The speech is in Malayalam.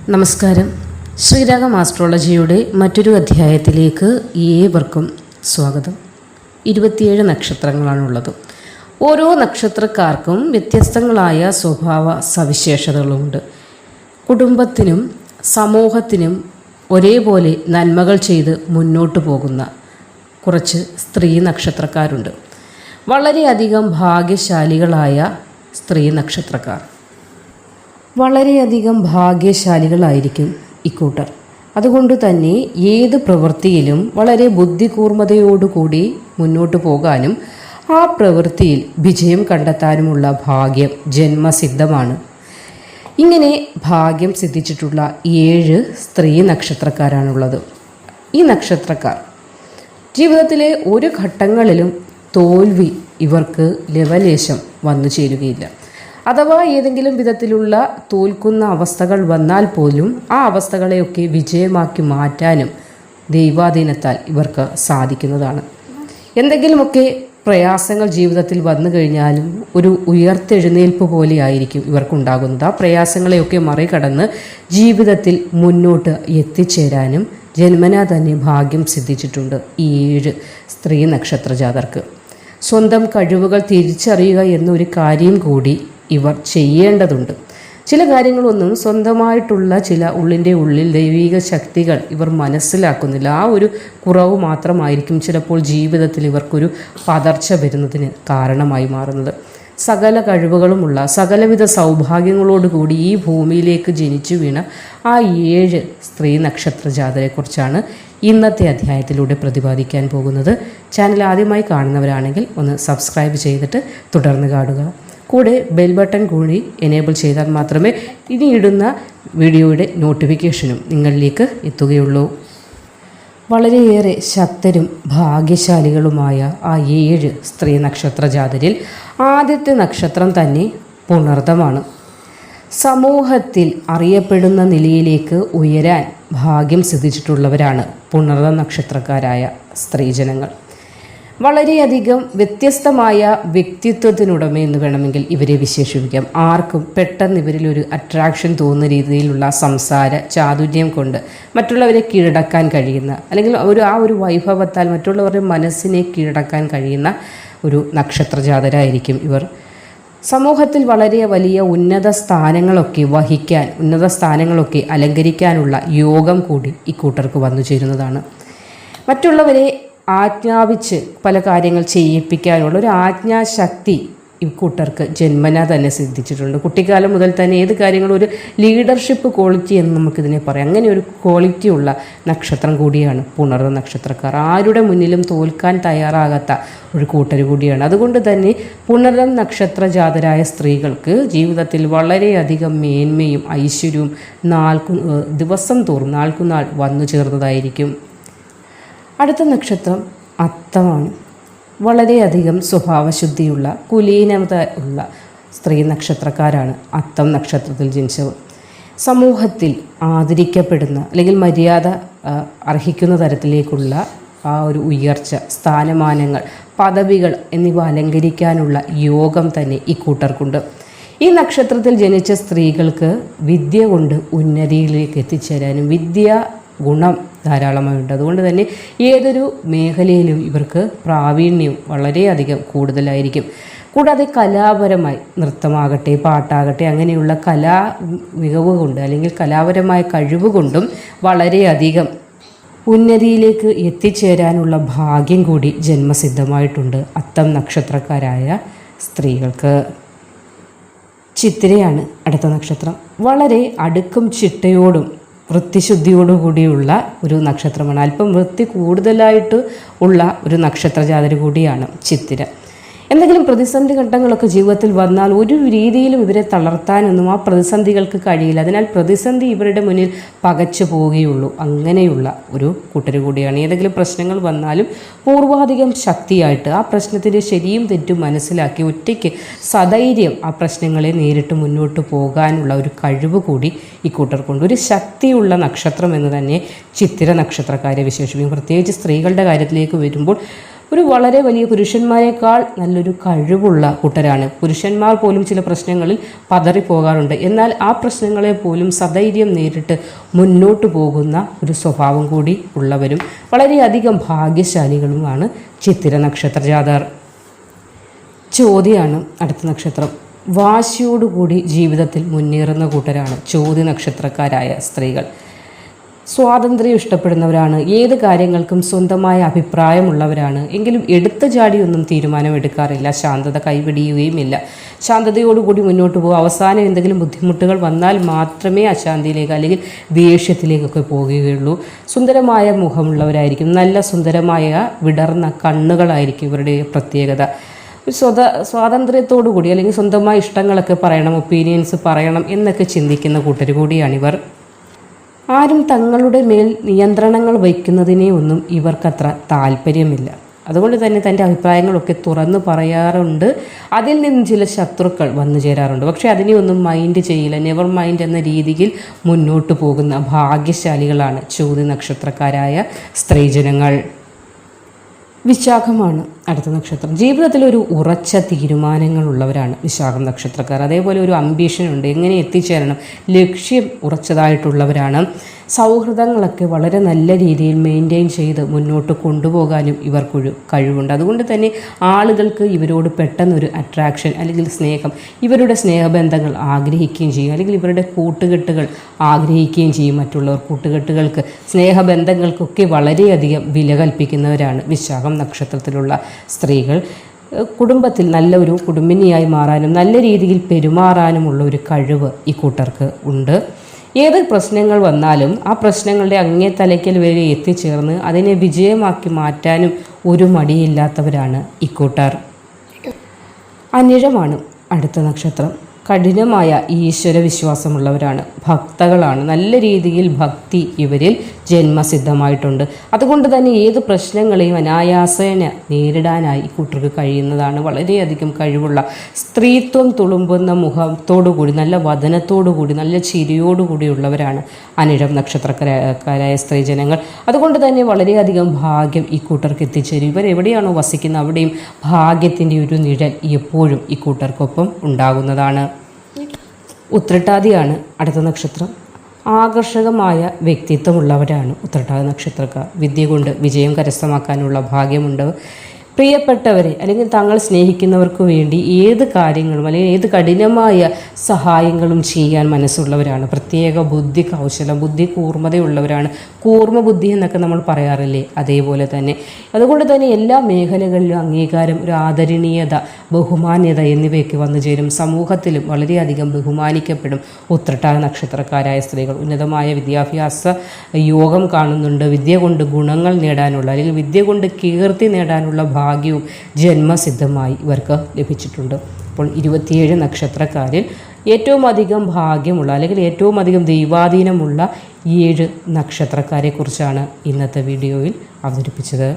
നമസ്കാരം. ശ്രീരാഗം ആസ്ട്രോളജിയുടെ മറ്റൊരു അധ്യായത്തിലേക്ക് ഏവർക്കും സ്വാഗതം. 27 നക്ഷത്രങ്ങളാണുള്ളത്. ഓരോ നക്ഷത്രക്കാർക്കും വ്യത്യസ്തങ്ങളായ സ്വഭാവ സവിശേഷതകളുണ്ട്. കുടുംബത്തിനും സമൂഹത്തിനും ഒരേപോലെ നന്മകൾ ചെയ്ത് മുന്നോട്ട് പോകുന്ന കുറച്ച് സ്ത്രീ നക്ഷത്രക്കാരുണ്ട്. വളരെയധികം ഭാഗ്യശാലികളായ സ്ത്രീ നക്ഷത്രക്കാർ. വളരെയധികം ഭാഗ്യശാലികളായിരിക്കും ഇക്കൂട്ടർ. അതുകൊണ്ട് തന്നെ ഏത് പ്രവൃത്തിയിലും വളരെ ബുദ്ധികൂർമ്മതയോടുകൂടി മുന്നോട്ട് പോകാനും ആ പ്രവൃത്തിയിൽ വിജയം കണ്ടെത്താനുമുള്ള ഭാഗ്യം ജന്മസിദ്ധമാണ്. ഇങ്ങനെ ഭാഗ്യം സിദ്ധിച്ചിട്ടുള്ള 7 സ്ത്രീ നക്ഷത്രക്കാരാണുള്ളത്. ഈ നക്ഷത്രക്കാർ ജീവിതത്തിലെ ഒരു ഘട്ടങ്ങളിലും തോൽവി ഇവർക്ക് ലവലേശം വന്നു ചേരുകയില്ല. അഥവാ ഏതെങ്കിലും വിധത്തിലുള്ള തോൽക്കുന്ന അവസ്ഥകൾ വന്നാൽ പോലും ആ അവസ്ഥകളെയൊക്കെ വിജയമാക്കി മാറ്റാനും ദൈവാധീനത്താൽ ഇവർക്ക് സാധിക്കുന്നതാണ്. എന്തെങ്കിലുമൊക്കെ പ്രയാസങ്ങൾ ജീവിതത്തിൽ വന്നു കഴിഞ്ഞാലും ഒരു ഉയർത്തെഴുന്നേൽപ്പ് പോലെയായിരിക്കും ഇവർക്കുണ്ടാകുന്നത്. ആ പ്രയാസങ്ങളെയൊക്കെ മറികടന്ന് ജീവിതത്തിൽ മുന്നോട്ട് എത്തിച്ചേരാനും ജന്മനാ തന്നെ ഭാഗ്യം സിദ്ധിച്ചിട്ടുണ്ട് ഈ 7 സ്ത്രീ നക്ഷത്ര ജാതർക്ക്. സ്വന്തം കഴിവുകൾ തിരിച്ചറിയുക എന്നൊരു കാര്യം കൂടി ഇവർ ചെയ്യേണ്ടതുണ്ട്. ചില കാര്യങ്ങളൊന്നും സ്വന്തമായിട്ടുള്ള ചില ഉള്ളിൻ്റെ ഉള്ളിൽ ദൈവിക ശക്തികൾ ഇവർ മനസ്സിലാക്കുന്നില്ല. ആ ഒരു കുറവ് മാത്രമായിരിക്കും ചിലപ്പോൾ ജീവിതത്തിൽ ഇവർക്കൊരു പതർച്ച വരുന്നതിന് കാരണമായി മാറുന്നത്. സകല കഴിവുകളുമുള്ള സകലവിധ സൗഭാഗ്യങ്ങളോടുകൂടി ഈ ഭൂമിയിലേക്ക് ജനിച്ചു വീണ ആ 7 സ്ത്രീ നക്ഷത്ര ജാതരെക്കുറിച്ചാണ് ഇന്നത്തെ അധ്യായത്തിലൂടെ പ്രതിപാദിക്കാൻ പോകുന്നത്. ചാനൽ ആദ്യമായി കാണുന്നവരാണെങ്കിൽ ഒന്ന് സബ്സ്ക്രൈബ് ചെയ്തിട്ട് തുടർന്ന് കാണുക. കൂടെ ബെൽ ബട്ടൺ കൂടി എനേബിൾ ചെയ്താൽ മാത്രമേ ഇനി ഇടുന്ന വീഡിയോയുടെ നോട്ടിഫിക്കേഷനും നിങ്ങളിലേക്ക് എത്തുകയുള്ളൂ. വളരെയേറെ ശക്തരും ഭാഗ്യശാലികളുമായ ആ 7 സ്ത്രീ നക്ഷത്ര ജാതരിൽ ആദ്യത്തെ നക്ഷത്രം തന്നെ പുണർതമാണ്. സമൂഹത്തിൽ അറിയപ്പെടുന്ന നിലയിലേക്ക് ഉയരാൻ ഭാഗ്യം സിദ്ധിച്ചിട്ടുള്ളവരാണ് പുണർത നക്ഷത്രക്കാരായ സ്ത്രീജനങ്ങൾ. വളരെയധികം വ്യത്യസ്തമായ വ്യക്തിത്വത്തിനുടമ എന്ന് വേണമെങ്കിൽ ഇവരെ വിശേഷിപ്പിക്കാം. ആർക്കും പെട്ടെന്ന് ഇവരിലൊരു അട്രാക്ഷൻ തോന്നുന്ന രീതിയിലുള്ള സംസാര ചാതുര്യം കൊണ്ട് മറ്റുള്ളവരെ കീഴടക്കാൻ കഴിയുന്ന, അല്ലെങ്കിൽ ആ ഒരു വൈഭവത്താൽ മറ്റുള്ളവരുടെ മനസ്സിനെ കീഴടക്കാൻ കഴിയുന്ന ഒരു നക്ഷത്രജാതരായിരിക്കും ഇവർ. സമൂഹത്തിൽ വളരെ വലിയ ഉന്നത സ്ഥാനങ്ങളൊക്കെ വഹിക്കാൻ, ഉന്നത സ്ഥാനങ്ങളൊക്കെ അലങ്കരിക്കാനുള്ള യോഗം കൂടി ഇക്കൂട്ടർക്ക് വന്നു ചേരുന്നതാണ്. മറ്റുള്ളവരെ ആജ്ഞാപിച്ച് പല കാര്യങ്ങൾ ചെയ്യിപ്പിക്കാനുള്ള ഒരു ആജ്ഞാശക്തി ഇക്കൂട്ടർക്ക് ജന്മനാ തന്നെ സിദ്ധിച്ചിട്ടുണ്ട്. കുട്ടിക്കാലം മുതൽ തന്നെ ഏത് കാര്യങ്ങളും ഒരു ലീഡർഷിപ്പ് ക്വാളിറ്റി എന്ന് നമുക്കിതിനെ പറയാം. അങ്ങനെ ഒരു ക്വാളിറ്റി ഉള്ള നക്ഷത്രം കൂടിയാണ് പുണർത നക്ഷത്രക്കാർ. ആരുടെ മുന്നിലും തോൽക്കാൻ തയ്യാറാകാത്ത ഒരു കൂട്ടർ കൂടിയാണ്. അതുകൊണ്ട് തന്നെ പുണർത നക്ഷത്ര ജാതരായ സ്ത്രീകൾക്ക് ജീവിതത്തിൽ വളരെയധികം മേന്മയും ഐശ്വര്യവും ദിവസം തോറും നാൾക്കുനാൾ വന്നു ചേർന്നതായിരിക്കും. അടുത്ത നക്ഷത്രം അത്തമാണ്. വളരെയധികം സ്വഭാവശുദ്ധിയുള്ള കുലീനത ഉള്ള സ്ത്രീ നക്ഷത്രക്കാരാണ് അത്തം നക്ഷത്രത്തിൽ ജനിച്ചവർ. സമൂഹത്തിൽ ആദരിക്കപ്പെടുന്ന അല്ലെങ്കിൽ മര്യാദ അർഹിക്കുന്ന തരത്തിലേക്കുള്ള ആ ഒരു ഉയർച്ച, സ്ഥാനമാനങ്ങൾ, പദവികൾ എന്നിവ അലങ്കരിക്കാനുള്ള യോഗം തന്നെ ഇക്കൂട്ടർക്കുണ്ട്. ഈ നക്ഷത്രത്തിൽ ജനിച്ച സ്ത്രീകൾക്ക് വിദ്യ കൊണ്ട് ഉന്നതിയിലേക്ക് എത്തിച്ചേരാനും വിദ്യ ഗുണം ധാരാളമായുണ്ട്. അതുകൊണ്ട് തന്നെ ഏതൊരു മേഖലയിലും ഇവർക്ക് പ്രാവീണ്യം വളരെയധികം കൂടുതലായിരിക്കും. കൂടാതെ കലാപരമായി നൃത്തമാകട്ടെ, പാട്ടാകട്ടെ, അങ്ങനെയുള്ള കലാ മികവ് കൊണ്ട് അല്ലെങ്കിൽ കലാപരമായ കഴിവ് കൊണ്ടും വളരെയധികം ഉന്നതിയിലേക്ക് എത്തിച്ചേരാനുള്ള ഭാഗ്യം കൂടി ജന്മസിദ്ധമായിട്ടുണ്ട് അത്തം നക്ഷത്രക്കാരായ സ്ത്രീകൾക്ക്. ചിത്തിരയാണ് അടുത്ത നക്ഷത്രം. വളരെ അടുക്കും ചിട്ടയോടും വൃത്തിശുദ്ധിയോടുകൂടിയുള്ള ഒരു നക്ഷത്രമാണ്. അല്പം വൃത്തി കൂടുതലായിട്ട് ഉള്ള ഒരു നക്ഷത്രജാതര കൂടിയാണ് ചിത്തിര. എന്തെങ്കിലും പ്രതിസന്ധി ഘട്ടങ്ങളൊക്കെ ജീവിതത്തിൽ വന്നാൽ ഒരു രീതിയിലും ഇവരെ തളർത്താനൊന്നും ആ പ്രതിസന്ധികൾക്ക് കഴിയില്ല. അതിനാൽ പ്രതിസന്ധി ഇവരുടെ മുന്നിൽ പകച്ചു പോവുകയുള്ളൂ. അങ്ങനെയുള്ള ഒരു കൂട്ടർ കൂടിയാണ്. ഏതെങ്കിലും പ്രശ്നങ്ങൾ വന്നാലും പൂർവാധികം ശക്തിയായിട്ട് ആ പ്രശ്നത്തിൻ്റെ ശരിയും തെറ്റും മനസ്സിലാക്കി ഒറ്റയ്ക്ക് സധൈര്യം ആ പ്രശ്നങ്ങളെ നേരിട്ട് മുന്നോട്ട് പോകാനുള്ള ഒരു കഴിവ് കൂടി ഇക്കൂട്ടർക്കുണ്ട്. ഒരു ശക്തിയുള്ള നക്ഷത്രം എന്ന് തന്നെ ചിത്തിര നക്ഷത്രക്കാരെ വിശേഷിപ്പിക്കും. പ്രത്യേകിച്ച് സ്ത്രീകളുടെ കാര്യത്തിലേക്ക് വരുമ്പോൾ ഒരു വളരെ വലിയ പുരുഷന്മാരെക്കാൾ നല്ലൊരു കഴിവുള്ള കൂട്ടരാണ്. പുരുഷന്മാർ പോലും ചില പ്രശ്നങ്ങളിൽ പതറിപ്പോകാറുണ്ട്. എന്നാൽ ആ പ്രശ്നങ്ങളെ പോലും സധൈര്യം നേരിട്ട് മുന്നോട്ട് പോകുന്ന ഒരു സ്വഭാവം കൂടി ഉള്ളവരും വളരെയധികം ഭാഗ്യശാലികളുമാണ് ചിത്തിര നക്ഷത്ര ജാതർ. ചോതിയാണ് അടുത്ത നക്ഷത്രം. വാശിയോടുകൂടി ജീവിതത്തിൽ മുന്നേറുന്ന കൂട്ടരാണ് ചോതി നക്ഷത്രക്കാരായ സ്ത്രീകൾ. സ്വാതന്ത്ര്യം ഇഷ്ടപ്പെടുന്നവരാണ്. ഏത് കാര്യങ്ങൾക്കും സ്വന്തമായ അഭിപ്രായമുള്ളവരാണ്. എങ്കിലും എടുത്ത ചാടിയൊന്നും തീരുമാനമെടുക്കാറില്ല. ശാന്തത കൈവിടിയുകയുമില്ല. ശാന്തതയോടുകൂടി മുന്നോട്ട് പോകും. അവസാനം എന്തെങ്കിലും ബുദ്ധിമുട്ടുകൾ വന്നാൽ മാത്രമേ അശാന്തിയിലേക്ക് അല്ലെങ്കിൽ ദേഷ്യത്തിലേക്കൊക്കെ പോകുകയുള്ളൂ. സുന്ദരമായ മുഖമുള്ളവരായിരിക്കും. നല്ല സുന്ദരമായ വിടർന്ന കണ്ണുകളായിരിക്കും ഇവരുടെ പ്രത്യേകത. സ്വാതന്ത്ര്യത്തോടു കൂടി അല്ലെങ്കിൽ സ്വന്തമായ ഇഷ്ടങ്ങളൊക്കെ പറയണം, ഒപ്പീനിയൻസ് പറയണം എന്നൊക്കെ ചിന്തിക്കുന്ന കൂട്ടർ കൂടിയാണിവർ. ആരും തങ്ങളുടെ മേൽ നിയന്ത്രണങ്ങൾ വയ്ക്കുന്നതിനെ ഒന്നും ഇവർക്കത്ര താല്പര്യമില്ല. അതുകൊണ്ട് തന്നെ തൻ്റെ അഭിപ്രായങ്ങളൊക്കെ തുറന്നു പറയാറുണ്ട്. അതിൽ നിന്നും ചില ശത്രുക്കൾ വന്നു ചേരാറുണ്ട്. പക്ഷേ അതിനെ ഒന്നും മൈൻഡ് ചെയ്യില്ല. നെവർ മൈൻഡ് എന്ന രീതിയിൽ മുന്നോട്ട് പോകുന്ന ഭാഗ്യശാലികളാണ് ചോതി നക്ഷത്രക്കാരായ സ്ത്രീജനങ്ങൾ. വിശാഖമാണ് അടുത്ത നക്ഷത്രം. ജീവിതത്തിൽ ഒരു ഉറച്ച തീരുമാനങ്ങളുള്ളവരാണ് വിശാഖം നക്ഷത്രക്കാർ. അതേപോലെ ഒരു അംബീഷനുണ്ട്, എങ്ങനെ എത്തിച്ചേരണം, ലക്ഷ്യം ഉറച്ചതായിട്ടുള്ളവരാണ്. സൗഹൃദങ്ങളൊക്കെ വളരെ നല്ല രീതിയിൽ മെയിൻറ്റെയിൻ ചെയ്ത് മുന്നോട്ട് കൊണ്ടുപോകാനും ഇവർക്കൊരു കഴിവുണ്ട്. അതുകൊണ്ട് തന്നെ ആളുകൾക്ക് ഇവരോട് പെട്ടെന്നൊരു അട്രാക്ഷൻ അല്ലെങ്കിൽ സ്നേഹം, ഇവരുടെ സ്നേഹബന്ധങ്ങൾ ആഗ്രഹിക്കുകയും ചെയ്യും. അല്ലെങ്കിൽ ഇവരുടെ കൂട്ടുകെട്ടുകൾ ആഗ്രഹിക്കുകയും ചെയ്യും. മറ്റുള്ളവർ കൂട്ടുകെട്ടുകൾക്ക്, സ്നേഹബന്ധങ്ങൾക്കൊക്കെ വളരെയധികം വില കൽപ്പിക്കുന്നവരാണ് വിശാഖം നക്ഷത്രത്തിലുള്ള സ്ത്രീകൾ. കുടുംബത്തിൽ നല്ലൊരു കുടുംബിനിയായി മാറാനും നല്ല രീതിയിൽ പെരുമാറാനുമുള്ള ഒരു കഴിവ് ഈ കൂട്ടർക്ക് ഉണ്ട്. ഏത് പ്രശ്നങ്ങൾ വന്നാലും ആ പ്രശ്നങ്ങളുടെ അങ്ങേ തലയ്ക്കൽ വരെ എത്തിച്ചേർന്ന് അതിനെ വിജയമാക്കി മാറ്റാനും ഒരു മടിയില്ലാത്തവരാണ് ഇക്കൂട്ടർ. അനിഴമാണ് അടുത്ത നക്ഷത്രം. കഠിനമായ ഈശ്വര വിശ്വാസമുള്ളവരാണ്, ഭക്തകളാണ്. നല്ല രീതിയിൽ ഭക്തി ഇവരിൽ ജന്മസിദ്ധമായിട്ടുണ്ട്. അതുകൊണ്ട് തന്നെ ഏത് പ്രശ്നങ്ങളെയും അനായാസേന നേരിടാനായി കൂട്ടർക്ക് കഴിയുന്നതാണ്. വളരെയധികം കഴിവുള്ള, സ്ത്രീത്വം തുളുമ്പുന്ന മുഖത്തോടുകൂടി, നല്ല വദനത്തോടുകൂടി, നല്ല ചിരിയോടുകൂടിയുള്ളവരാണ് അനിഴം നക്ഷത്രക്കാരായ സ്ത്രീജനങ്ങൾ. അതുകൊണ്ട് തന്നെ വളരെയധികം ഭാഗ്യം ഈ കൂട്ടർക്ക് എത്തിച്ചേരും. ഇവർ എവിടെയാണോ വസിക്കുന്നത് അവിടെയും ഭാഗ്യത്തിൻ്റെ ഒരു നിഴൽ എപ്പോഴും ഈ കൂട്ടർക്കൊപ്പം ഉണ്ടാകുന്നതാണ്. ഉത്രട്ടാതിയാണ് അടുത്ത നക്ഷത്രം. ആകർഷകമായ വ്യക്തിത്വമുള്ളവരാണ് ഉത്രട്ടാതി നക്ഷത്രക്കാർ. വിദ്യ കൊണ്ട് വിജയം കരസ്ഥമാക്കാനുള്ള ഭാഗ്യമുണ്ട്. പ്രിയപ്പെട്ടവരെ അല്ലെങ്കിൽ തങ്ങൾ സ്നേഹിക്കുന്നവർക്ക് വേണ്ടി ഏത് കാര്യങ്ങളും അല്ലെങ്കിൽ ഏത് കഠിനമായ സഹായങ്ങളും ചെയ്യാൻ മനസ്സുള്ളവരാണ്. പ്രത്യേക ബുദ്ധി കൗശലം, ബുദ്ധി കൂർമ്മതയുള്ളവരാണ്. കൂർമ്മ ബുദ്ധി എന്നൊക്കെ നമ്മൾ പറയാറില്ലേ, അതേപോലെ തന്നെ. അതുകൊണ്ട് തന്നെ എല്ലാ മേഖലകളിലും അംഗീകാരം, ഒരു ആദരണീയത, ബഹുമാന്യത എന്നിവയൊക്കെ വന്നു ചേരും. സമൂഹത്തിലും വളരെയധികം ബഹുമാനിക്കപ്പെടും ഉത്രട്ടാതി നക്ഷത്രക്കാരായ സ്ത്രീകൾ. ഉന്നതമായ വിദ്യാഭ്യാസ യോഗം കാണുന്നുണ്ട്. വിദ്യ കൊണ്ട് ഗുണങ്ങൾ നേടാനുള്ള അല്ലെങ്കിൽ വിദ്യ കൊണ്ട് കീർത്തി നേടാനുള്ള ഭാഗ്യവും ജന്മസിദ്ധമായി ഇവർക്ക് ലഭിച്ചിട്ടുണ്ട്. അപ്പോൾ 27 നക്ഷത്രക്കാരിൽ ഏറ്റവും അധികം ഭാഗ്യമുള്ള അല്ലെങ്കിൽ ഏറ്റവും അധികം ദൈവാധീനമുള്ള 7 നക്ഷത്രക്കാരെക്കുറിച്ചാണ് ഇന്നത്തെ വീഡിയോയിൽ അവതരിപ്പിച്ചത്.